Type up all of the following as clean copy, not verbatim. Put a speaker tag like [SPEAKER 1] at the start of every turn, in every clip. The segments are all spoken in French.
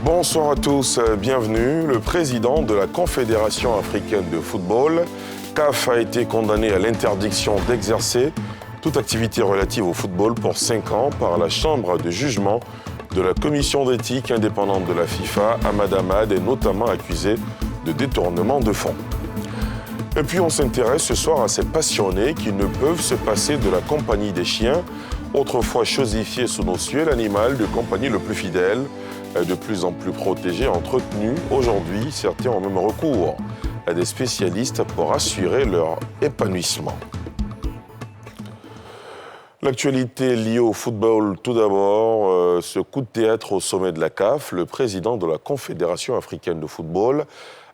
[SPEAKER 1] Bonsoir à tous, bienvenue. Le président de la Confédération africaine de football, CAF, a été condamné à l'interdiction d'exercer toute activité relative au football pour 5 ans par la chambre de jugement de la commission d'éthique indépendante de la FIFA. Ahmad Ahmad est notamment accusé de détournement de fonds. Et puis on s'intéresse ce soir à ces passionnés qui ne peuvent se passer de la compagnie des chiens, autrefois chosifié sous nos cieux, l'animal de compagnie le plus fidèle, de plus en plus protégé, entretenu. Aujourd'hui, certains ont même recours à des spécialistes pour assurer leur épanouissement. L'actualité liée au football, tout d'abord, ce coup de théâtre au sommet de la CAF. Le président de la Confédération africaine de football,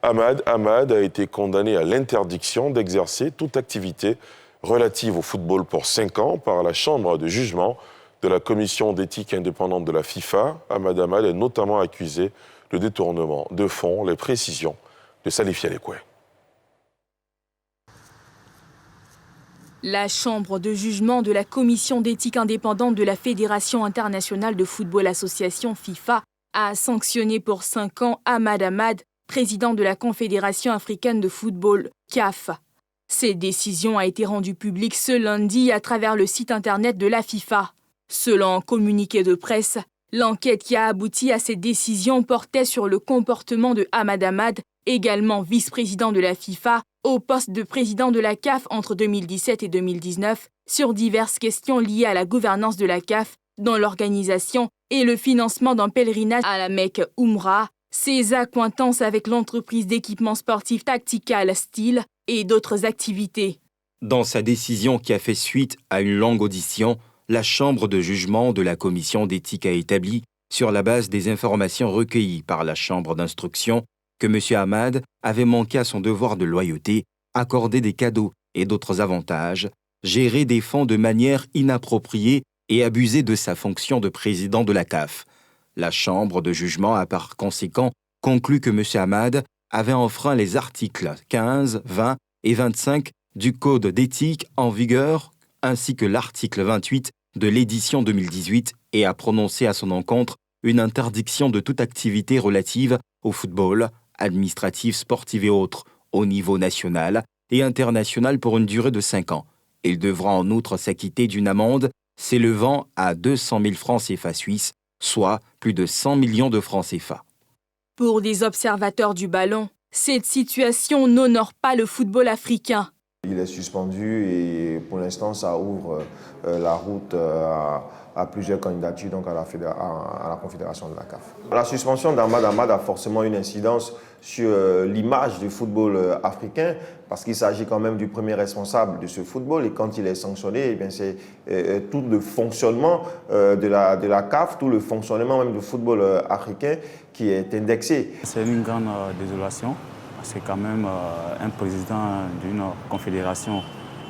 [SPEAKER 1] Ahmad Ahmad, a été condamné à l'interdiction d'exercer toute activité relative au football pour 5 ans par la chambre de jugement de la commission d'éthique indépendante de la FIFA. Ahmad Ahmad est notamment accusé de détournement de fonds. Les précisions de Salif Yalekwe.
[SPEAKER 2] La chambre de jugement de la commission d'éthique indépendante de la Fédération internationale de football association FIFA a sanctionné pour 5 ans Ahmad Ahmad, président de la Confédération africaine de football, CAF. Cette décision a été rendue publique ce lundi à travers le site internet de la FIFA. Selon un communiqué de presse, l'enquête qui a abouti à cette décision portait sur le comportement de Ahmad Ahmad, également vice-président de la FIFA, au poste de président de la CAF entre 2017 et 2019, sur diverses questions liées à la gouvernance de la CAF, dans l'organisation et le financement d'un pèlerinage à la Mecque Umrah, ses accointances avec l'entreprise d'équipement sportif Tactical Steel et d'autres activités.
[SPEAKER 3] Dans sa décision qui a fait suite à une longue audition, la chambre de jugement de la commission d'éthique a établi, sur la base des informations recueillies par la chambre d'instruction, que M. Ahmad avait manqué à son devoir de loyauté, accordé des cadeaux et d'autres avantages, géré des fonds de manière inappropriée et abusé de sa fonction de président de la CAF. La chambre de jugement a par conséquent conclu que M. Ahmad avait enfreint les articles 15, 20 et 25 du Code d'éthique en vigueur, ainsi que l'article 28 de l'édition 2018 et a prononcé à son encontre une interdiction de toute activité relative au football, administrative, sportive et autres, au niveau national et international pour une durée de 5 ans. Il devra en outre s'acquitter d'une amende s'élevant à 200 000 francs CFA suisses, soit plus de 100 millions de francs CFA.
[SPEAKER 2] Pour des observateurs du ballon, cette situation n'honore pas le football africain.
[SPEAKER 4] Il est suspendu et pour l'instant, ça ouvre la route à plusieurs candidatures donc à la Confédération de la CAF. La suspension d'Ahmad Ahmad a forcément une incidence sur l'image du football africain parce qu'il s'agit quand même du premier responsable de ce football et quand il est sanctionné, eh bien, c'est tout le fonctionnement de la CAF, tout le fonctionnement même du football africain qui est indexé.
[SPEAKER 5] C'est une grande désolation. C'est quand même un président d'une confédération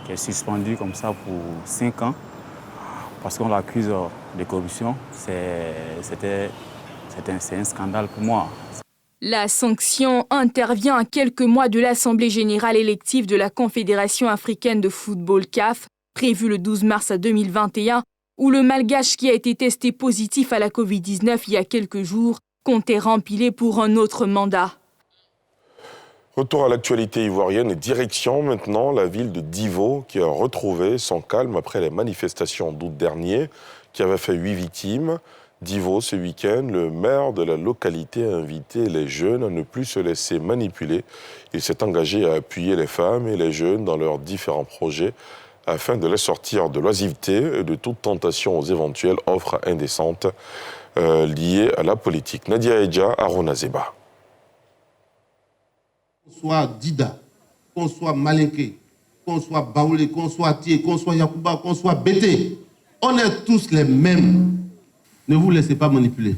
[SPEAKER 5] qui est suspendu comme ça pour 5 ans parce qu'on l'accuse de corruption. C'est un scandale pour moi.
[SPEAKER 2] La sanction intervient à quelques mois de l'Assemblée générale élective de la Confédération africaine de football CAF, prévue le 12 mars 2021, où le Malgache qui a été testé positif à la Covid-19 il y a quelques jours comptait rempiler pour un autre mandat.
[SPEAKER 1] Retour à l'actualité ivoirienne et direction maintenant la ville de Divo qui a retrouvé son calme après les manifestations d'août dernier qui avaient fait 8 victimes. Divo, ce week-end, le maire de la localité a invité les jeunes à ne plus se laisser manipuler. Il s'est engagé à appuyer les femmes et les jeunes dans leurs différents projets afin de les sortir de l'oisiveté et de toute tentation aux éventuelles offres indécentes liées à la politique. Nadia Edja, Arona Zeba.
[SPEAKER 6] Qu'on soit Dida, qu'on soit Malinké, qu'on soit Baoulé, qu'on soit Thié, qu'on soit Yacouba, qu'on soit Bété, on est tous les mêmes. Ne vous laissez pas manipuler.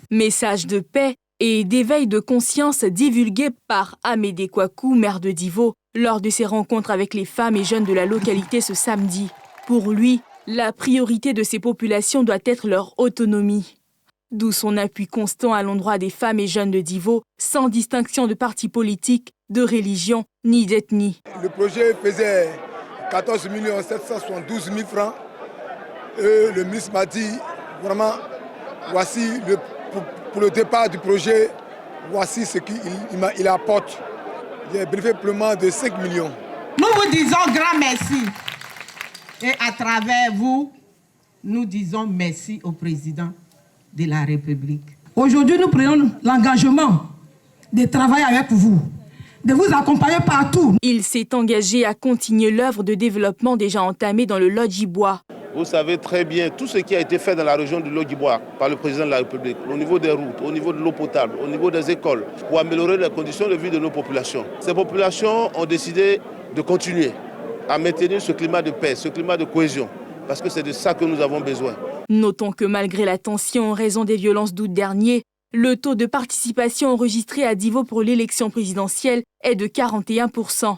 [SPEAKER 2] Message de paix et d'éveil de conscience divulgué par Amédée Kouakou, maire de Divo, lors de ses rencontres avec les femmes et jeunes de la localité ce samedi. Pour lui, la priorité de ces populations doit être leur autonomie. D'où son appui constant à l'endroit des femmes et jeunes de Divo, sans distinction de parti politique, de religion ni d'ethnie.
[SPEAKER 7] Le projet faisait 14 772 000 francs. Et le ministre m'a dit, vraiment, voici le pour le départ du projet, voici ce qu'il apporte. J'ai bénéficié pleinement de 5 millions.
[SPEAKER 8] Nous vous disons grand merci. Et à travers vous, nous disons merci au président de la République.
[SPEAKER 9] Aujourd'hui, nous prenons l'engagement de travailler avec vous, de vous accompagner partout.
[SPEAKER 2] Il s'est engagé à continuer l'œuvre de développement déjà entamée dans le Lodjibois.
[SPEAKER 10] Vous savez très bien tout ce qui a été fait dans la région du Lodjibois par le président de la République, au niveau des routes, au niveau de l'eau potable, au niveau des écoles, pour améliorer les conditions de vie de nos populations. Ces populations ont décidé de continuer à maintenir ce climat de paix, ce climat de cohésion, parce que c'est de ça que nous avons besoin.
[SPEAKER 2] Notons que malgré la tension en raison des violences d'août dernier, le taux de participation enregistré à Divo pour l'élection présidentielle est de 41%.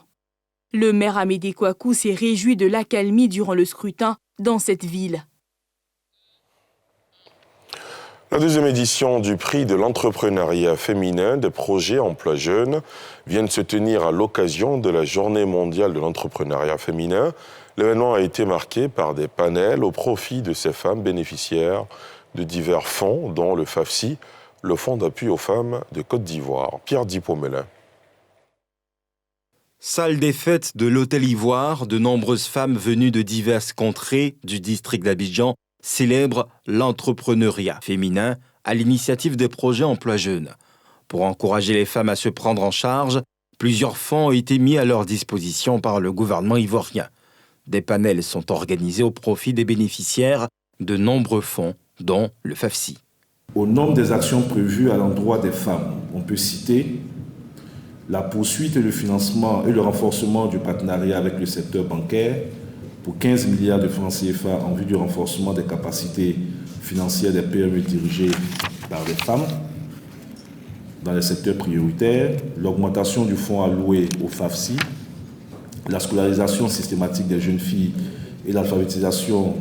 [SPEAKER 2] Le maire Amédée Kouakou s'est réjoui de l'accalmie durant le scrutin dans cette ville.
[SPEAKER 1] La deuxième édition du prix de l'entrepreneuriat féminin des projets emploi jeunes vient de se tenir à l'occasion de la Journée mondiale de l'entrepreneuriat féminin. L'événement a été marqué par des panels au profit de ces femmes bénéficiaires de divers fonds, dont le FAFSI, le Fonds d'appui aux femmes de Côte d'Ivoire. Pierre Dipomelin.
[SPEAKER 3] Salle des fêtes de l'Hôtel Ivoire, de nombreuses femmes venues de diverses contrées du district d'Abidjan célèbrent l'entrepreneuriat féminin à l'initiative des projets emploi jeunes. Pour encourager les femmes à se prendre en charge, plusieurs fonds ont été mis à leur disposition par le gouvernement ivoirien. Des panels sont organisés au profit des bénéficiaires de nombreux fonds, dont le FAFSI.
[SPEAKER 11] Au nombre des actions prévues à l'endroit des femmes, on peut citer la poursuite et le financement et le renforcement du partenariat avec le secteur bancaire pour 15 milliards de francs CFA en vue du renforcement des capacités financières des PME dirigées par des femmes dans les secteurs prioritaires, l'augmentation du fonds alloué au FAFSI, la scolarisation systématique des jeunes filles et l'alphabétisation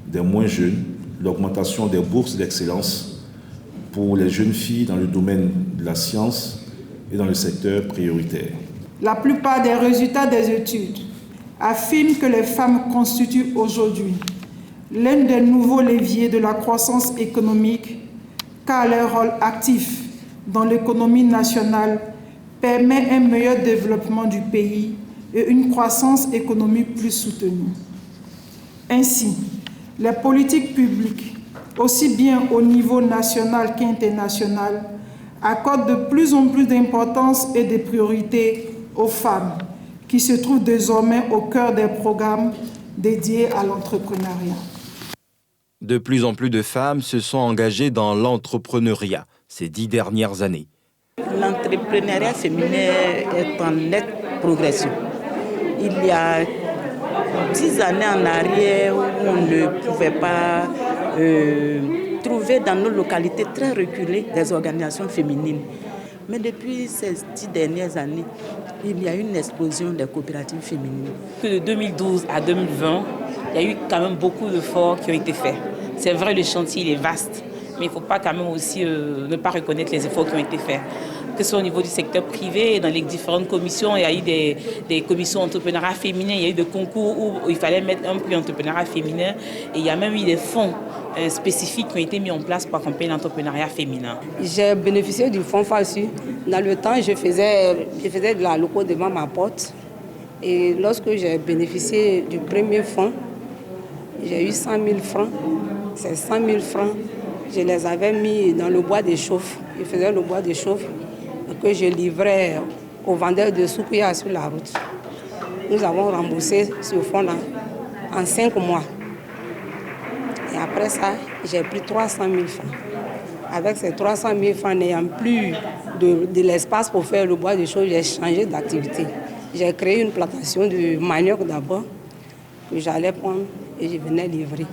[SPEAKER 11] des moins jeunes, l'augmentation des bourses d'excellence pour les jeunes filles dans le domaine de la science et dans le secteur prioritaire.
[SPEAKER 9] La plupart des résultats des études affirment que les femmes constituent aujourd'hui l'un des nouveaux leviers de la croissance économique, car leur rôle actif dans l'économie nationale permet un meilleur développement du pays et une croissance économique plus soutenue. Ainsi, les politiques publiques, aussi bien au niveau national qu'international, accorde de plus en plus d'importance et de priorité aux femmes qui se trouvent désormais au cœur des programmes dédiés à l'entrepreneuriat.
[SPEAKER 3] De plus en plus de femmes se sont engagées dans l'entrepreneuriat ces 10 dernières années.
[SPEAKER 12] L'entrepreneuriat féminin est en nette progression. Il y a 10 années en arrière où on ne pouvait pas trouver dans nos localités très reculées des organisations féminines. Mais depuis ces 10 dernières années, il y a une explosion des coopératives féminines.
[SPEAKER 13] De 2012 à 2020, il y a eu quand même beaucoup d'efforts qui ont été faits. C'est vrai, le chantier il est vaste, mais il ne faut pas quand même aussi ne pas reconnaître les efforts qui ont été faits. Que ce soit au niveau du secteur privé, dans les différentes commissions, il y a eu des commissions entrepreneuriat féminin, il y a eu des concours où il fallait mettre un prix entrepreneuriat féminin et il y a même eu des fonds spécifiques qui ont été mis en place pour accompagner l'entrepreneuriat féminin.
[SPEAKER 14] J'ai bénéficié du fonds FAFSI. Dans le temps, je faisais de la loco devant ma porte et lorsque j'ai bénéficié du premier fonds, j'ai eu 100 000 francs. Ces 100 000 francs, je les avais mis dans le bois de chauffe. Je faisais le bois de chauffe que je livrais aux vendeurs de soukouya sur la route. Nous avons remboursé ce fonds-là en 5 mois. Et après ça, j'ai pris 300 000 francs. Avec ces 300 000 francs, n'ayant plus de l'espace pour faire le bois de chauffe, j'ai changé d'activité. J'ai créé une plantation de manioc d'abord, que j'allais prendre et je venais livrer.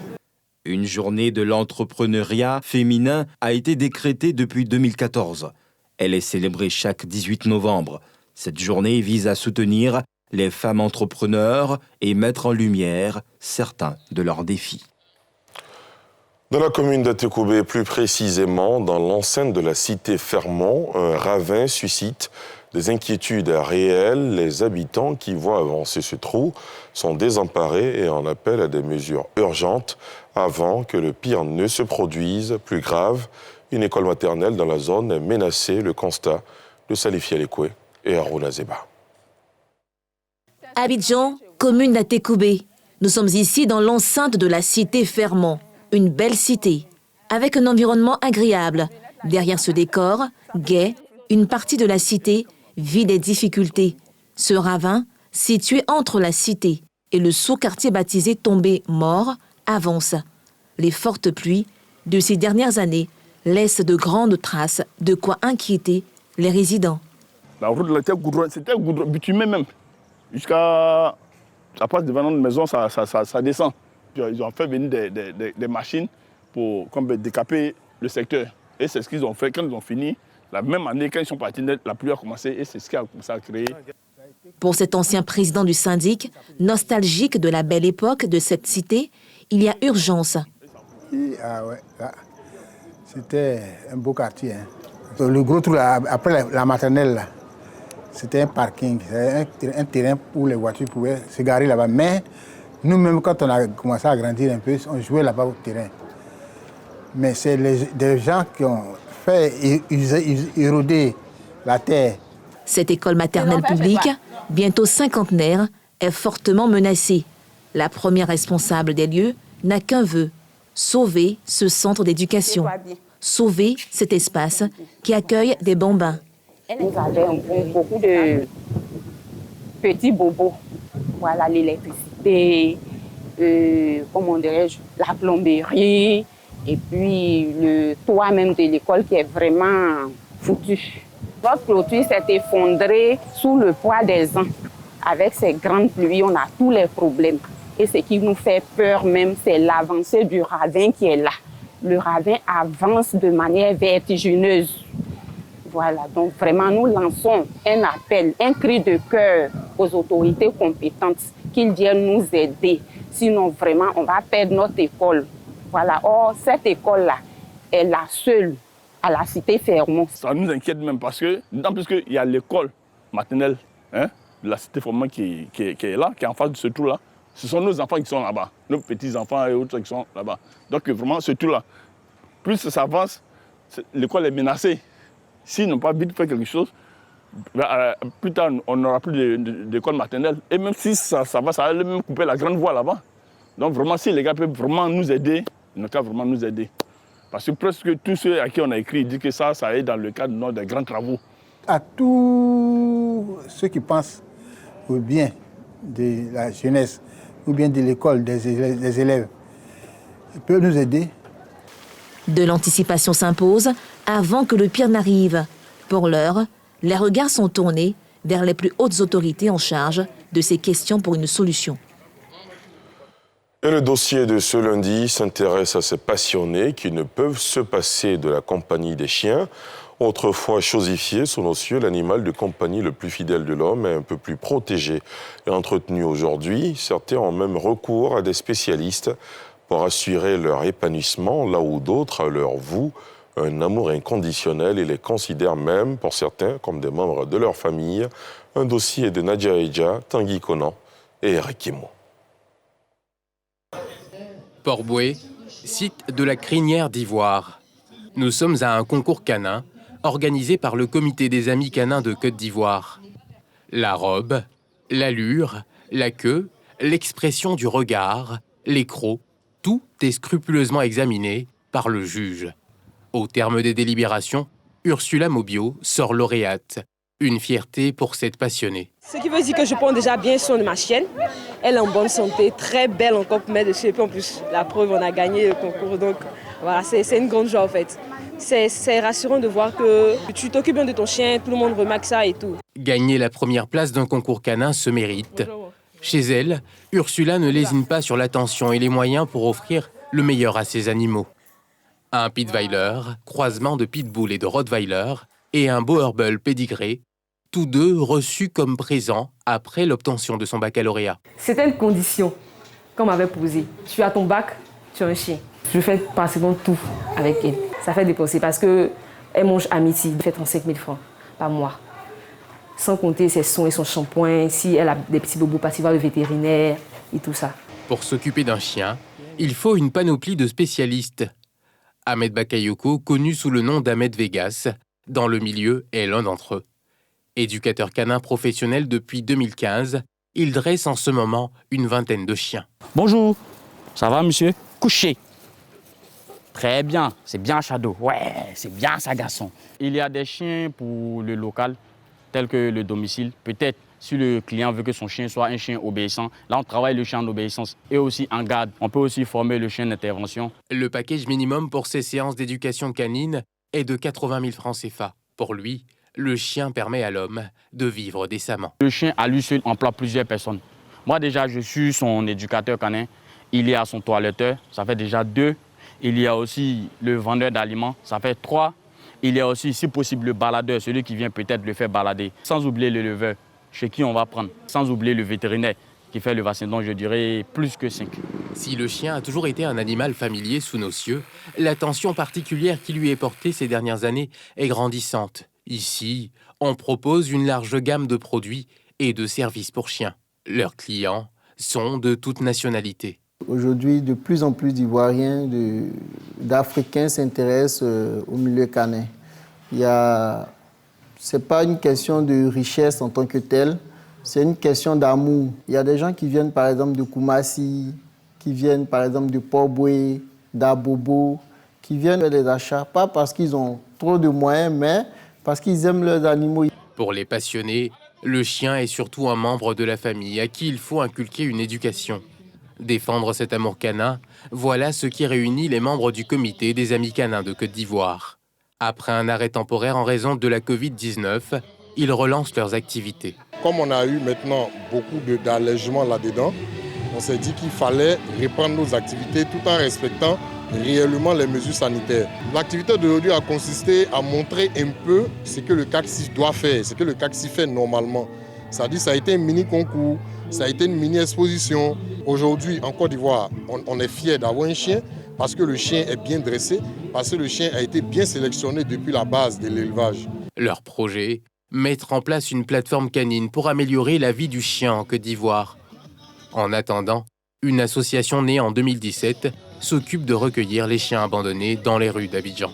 [SPEAKER 3] Une journée de l'entrepreneuriat féminin a été décrétée depuis 2014. Elle est célébrée chaque 18 novembre. Cette journée vise à soutenir les femmes entrepreneurs et mettre en lumière certains de leurs défis.
[SPEAKER 1] Dans la commune d'Atekoubé, plus précisément dans l'enceinte de la cité Fermont, un ravin suscite des inquiétudes réelles. Les habitants qui voient avancer ce trou sont désemparés et en appellent à des mesures urgentes avant que le pire ne se produise. Plus grave, Une école maternelle dans la zone est menacée. Le constat de Salifi Alekwe et Harouna Zeba.
[SPEAKER 15] Abidjan, commune d'Atekoubé. Nous sommes ici dans l'enceinte de la cité Fermont, une belle cité, avec un environnement agréable. Derrière ce décor, gai, une partie de la cité vit des difficultés. Ce ravin, situé entre la cité et le sous-quartier baptisé Tombé Mort, avance. Les fortes pluies de ces dernières années laissent de grandes traces, de quoi inquiéter les résidents.
[SPEAKER 16] La route c'était goudron bitumé même. Jusqu'à ça passe devant notre maison, ça descend. Ils ont fait venir des machines pour décaper le secteur. Et c'est ce qu'ils ont fait quand ils ont fini. La même année, quand ils sont partis, la pluie a commencé et c'est ce qui a commencé à créer.
[SPEAKER 15] Pour cet ancien président du syndic, nostalgique de la belle époque de cette cité, il y a urgence.
[SPEAKER 17] Ah ouais, c'était un beau quartier. Hein. Le gros trou, après la maternelle, c'était un parking, un terrain où les voitures pouvaient se garer là-bas. Mais nous-mêmes, quand on a commencé à grandir un peu, on jouait là-bas au terrain. Mais c'est des gens qui ont fait éroder la terre.
[SPEAKER 15] Cette école maternelle publique, bientôt cinquantenaire, est fortement menacée. La première responsable des lieux n'a qu'un vœu, sauver ce centre d'éducation. Sauver cet espace qui accueille des bambins.
[SPEAKER 18] Nous avons beaucoup de petits bobos. Voilà, l'électricité, comment dirais-je, la plomberie, et puis le toit même de l'école qui est vraiment foutu. Votre clôture s'est effondrée sous le poids des ans. Avec ces grandes pluies, on a tous les problèmes. Et ce qui nous fait peur même, c'est l'avancée du ravin qui est là. Le ravin avance de manière vertigineuse. Voilà, donc vraiment nous lançons un appel, un cri de cœur aux autorités compétentes qu'ils viennent nous aider. Sinon vraiment on va perdre notre école. Voilà, or cette école-là est la seule à la cité Fermont.
[SPEAKER 16] Ça nous inquiète même parce que, d'autant plus qu'il y a l'école maternelle de la cité Fermont qui est là, qui est en face de ce trou-là. Ce sont nos enfants qui sont là-bas, nos petits-enfants et autres qui sont là-bas. Donc vraiment ce trou-là, plus ça avance, l'école est menacée. S'ils n'ont pas vite fait quelque chose, plus tard, on n'aura plus d'école maternelle. Et même si ça va, ça va même couper la grande voie là-bas. Donc vraiment, si les gars peuvent vraiment nous aider, ils n'ont qu'à vraiment nous aider. Parce que presque tous ceux à qui on a écrit disent que ça est dans le cadre des grands travaux.
[SPEAKER 17] À tous ceux qui pensent au bien de la jeunesse, ou bien de l'école, des élèves, ils peuvent nous aider.
[SPEAKER 15] De l'anticipation s'impose avant que le pire n'arrive. Pour l'heure, les regards sont tournés vers les plus hautes autorités en charge de ces questions pour une solution.
[SPEAKER 1] Et le dossier de ce lundi s'intéresse à ces passionnés qui ne peuvent se passer de la compagnie des chiens. Autrefois chosifié sous nos cieux, l'animal de compagnie le plus fidèle de l'homme est un peu plus protégé et entretenu aujourd'hui. Certains ont même recours à des spécialistes pour assurer leur épanouissement, là où d'autres leur vouent un amour inconditionnel et les considèrent même, pour certains, comme des membres de leur famille. Un dossier de Nadia Eja, Tanguy Conan et Eric Kimo.
[SPEAKER 19] Port-Boué, site de la crinière d'Ivoire. Nous sommes à un concours canin organisé par le comité des amis canins de Côte d'Ivoire. La robe, l'allure, la queue, l'expression du regard, les crocs, tout est scrupuleusement examiné par le juge. Au terme des délibérations, Ursula Mobio sort lauréate. Une fierté pour cette passionnée.
[SPEAKER 20] Ce qui veut dire que je prends déjà bien soin de ma chienne. Elle est en bonne santé, très belle encore pour mettre dessus. Et puis en plus, la preuve, on a gagné le concours. Donc voilà, c'est une grande joie en fait. C'est rassurant de voir que tu t'occupes bien de ton chien, tout le monde remarque ça et tout.
[SPEAKER 19] Gagner la première place d'un concours canin se mérite. Chez elle, Ursula ne lésine pas sur l'attention et les moyens pour offrir le meilleur à ses animaux. Un Pitweiler, croisement de Pitbull et de Rottweiler, et un Boerboel pédigré, tous deux reçus comme présents après l'obtention de son baccalauréat.
[SPEAKER 20] C'était une condition qu'on m'avait posée. Tu as ton bac, tu as un chien. Je fais pratiquement tout avec elle. Ça fait dépenser parce qu'elle mange à midi, elle fait 35 000 francs par mois. Sans compter ses soins et son shampoing, si elle a des petits bobos, passer voir le vétérinaire et tout ça.
[SPEAKER 19] Pour s'occuper d'un chien, il faut une panoplie de spécialistes. Ahmed Bakayoko, connu sous le nom d'Ahmed Vegas, dans le milieu, est l'un d'entre eux. Éducateur canin professionnel depuis 2015, il dresse en ce moment une vingtaine de chiens.
[SPEAKER 21] Bonjour, ça va monsieur? Couché. Très bien, c'est bien Shadow. Ouais, c'est bien ça garçon. Il y a des chiens pour le local, tels que le domicile. Peut-être si le client veut que son chien soit un chien obéissant, là on travaille le chien en obéissance et aussi en garde. On peut aussi former le chien d'intervention.
[SPEAKER 19] Le package minimum pour ces séances d'éducation canine est de 80 000 francs CFA. Pour lui, le chien permet à l'homme de vivre décemment.
[SPEAKER 21] Le chien à lui seul emploie plusieurs personnes. Moi déjà, je suis son éducateur canin. Il y a son toiletteur, ça fait déjà 2. Il y a aussi le vendeur d'aliments, ça fait 3. Il y a aussi, si possible, le baladeur, celui qui vient peut-être le faire balader. Sans oublier le leveur, chez qui on va prendre. Sans oublier le vétérinaire qui fait le vaccin, donc je dirais plus que 5.
[SPEAKER 19] Si le chien a toujours été un animal familier sous nos cieux, l'attention particulière qui lui est portée ces dernières années est grandissante. Ici, on propose une large gamme de produits et de services pour chiens. Leurs clients sont de toute nationalité.
[SPEAKER 22] Aujourd'hui, de plus en plus d'Ivoiriens, d'Africains s'intéressent au milieu canin. Ce n'est pas une question de richesse en tant que telle, c'est une question d'amour. Il y a des gens qui viennent par exemple de Koumassi, qui viennent par exemple de Port-Boué, d'Abobo, qui viennent faire des achats, pas parce qu'ils ont trop de moyens, mais parce qu'ils aiment leurs animaux.
[SPEAKER 19] Pour les passionnés, le chien est surtout un membre de la famille à qui il faut inculquer une éducation. Défendre cet amour canin, voilà ce qui réunit les membres du comité des Amis canins de Côte d'Ivoire. Après un arrêt temporaire en raison de la Covid-19, ils relancent leurs activités.
[SPEAKER 23] Comme on a eu maintenant beaucoup d'allègements là-dedans, on s'est dit qu'il fallait reprendre nos activités tout en respectant réellement les mesures sanitaires. L'activité d'aujourd'hui a consisté à montrer un peu ce que le CACSI doit faire, ce que le CACSI fait normalement. C'est-à-dire ça a été un mini-concours, ça a été une mini-exposition. Aujourd'hui, en Côte d'Ivoire, on est fiers d'avoir un chien parce que le chien est bien dressé, parce que le chien a été bien sélectionné depuis la base de l'élevage.
[SPEAKER 19] Leur projet, mettre en place une plateforme canine pour améliorer la vie du chien en Côte d'Ivoire. En attendant, une association née en 2017 s'occupe de recueillir les chiens abandonnés dans les rues d'Abidjan.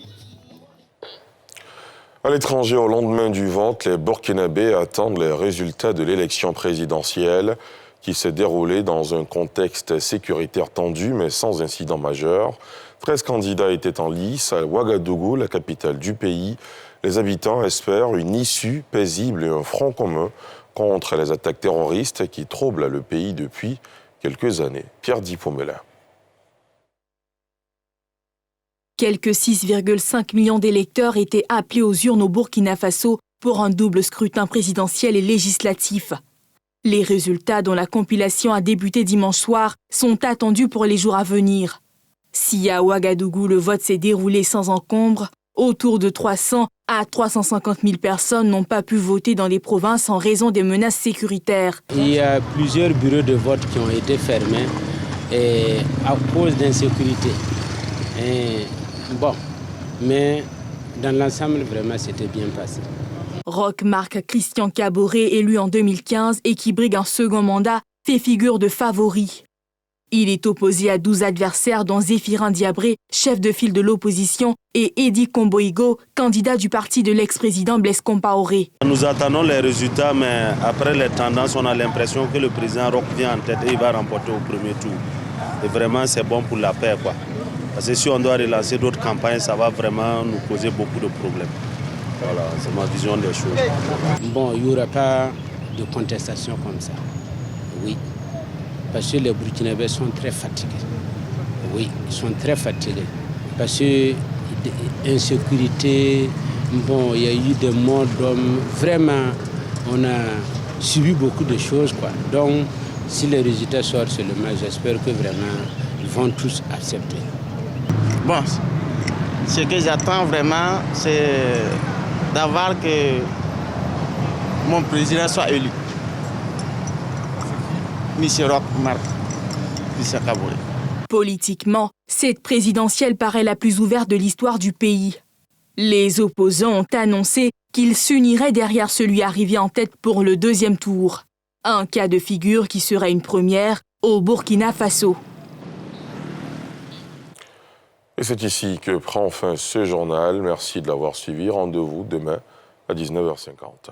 [SPEAKER 1] À l'étranger, au lendemain du vote, les Burkinabés attendent les résultats de l'élection présidentielle qui s'est déroulée dans un contexte sécuritaire tendu mais sans incident majeur. 13 candidats étaient en lice à Ouagadougou, la capitale du pays. Les habitants espèrent une issue paisible et un front commun contre les attaques terroristes qui troublent le pays depuis quelques années. Pierre Dipomela.
[SPEAKER 2] Quelques 6,5 millions d'électeurs étaient appelés aux urnes au Burkina Faso pour un double scrutin présidentiel et législatif. Les résultats, dont la compilation a débuté dimanche soir, sont attendus pour les jours à venir. Si à Ouagadougou le vote s'est déroulé sans encombre, autour de 300 à 350 000 personnes n'ont pas pu voter dans les provinces en raison des menaces sécuritaires.
[SPEAKER 24] Il y a plusieurs bureaux de vote qui ont été fermés à cause d'insécurité. Mais dans l'ensemble, vraiment, c'était bien passé.
[SPEAKER 2] Roch Marc Christian Caboret, élu en 2015 et qui brigue un second mandat, fait figure de favori. Il est opposé à 12 adversaires dont Zéphirin Diabré, chef de file de l'opposition, et Eddy Komboigo, candidat du parti de l'ex-président Blaise Compaoré.
[SPEAKER 25] Nous attendons les résultats, mais après les tendances, on a l'impression que le président Roch vient en tête et il va remporter au premier tour. Et vraiment, c'est bon pour la paix, quoi. Parce que si on doit relancer d'autres campagnes, ça va vraiment nous poser beaucoup de problèmes. Voilà, c'est ma vision des choses.
[SPEAKER 24] Bon, il n'y aura pas de contestation comme ça. Oui. Parce que les Burkinabés sont très fatigués. Oui, ils sont très fatigués. Parce que l'insécurité, bon, il y a eu des morts d'hommes. Vraiment, on a subi beaucoup de choses, quoi. Donc, si les résultats sortent seulement, j'espère que vraiment, ils vont tous accepter.
[SPEAKER 26] Bon, ce que j'attends vraiment, c'est d'avoir que mon président soit élu. M. Roch Marc Christian Caboret.
[SPEAKER 2] Politiquement, cette présidentielle paraît la plus ouverte de l'histoire du pays. Les opposants ont annoncé qu'ils s'uniraient derrière celui arrivé en tête pour le deuxième tour. Un cas de figure qui serait une première au Burkina Faso.
[SPEAKER 1] Et c'est ici que prend fin ce journal. Merci de l'avoir suivi. Rendez-vous demain à 19h50.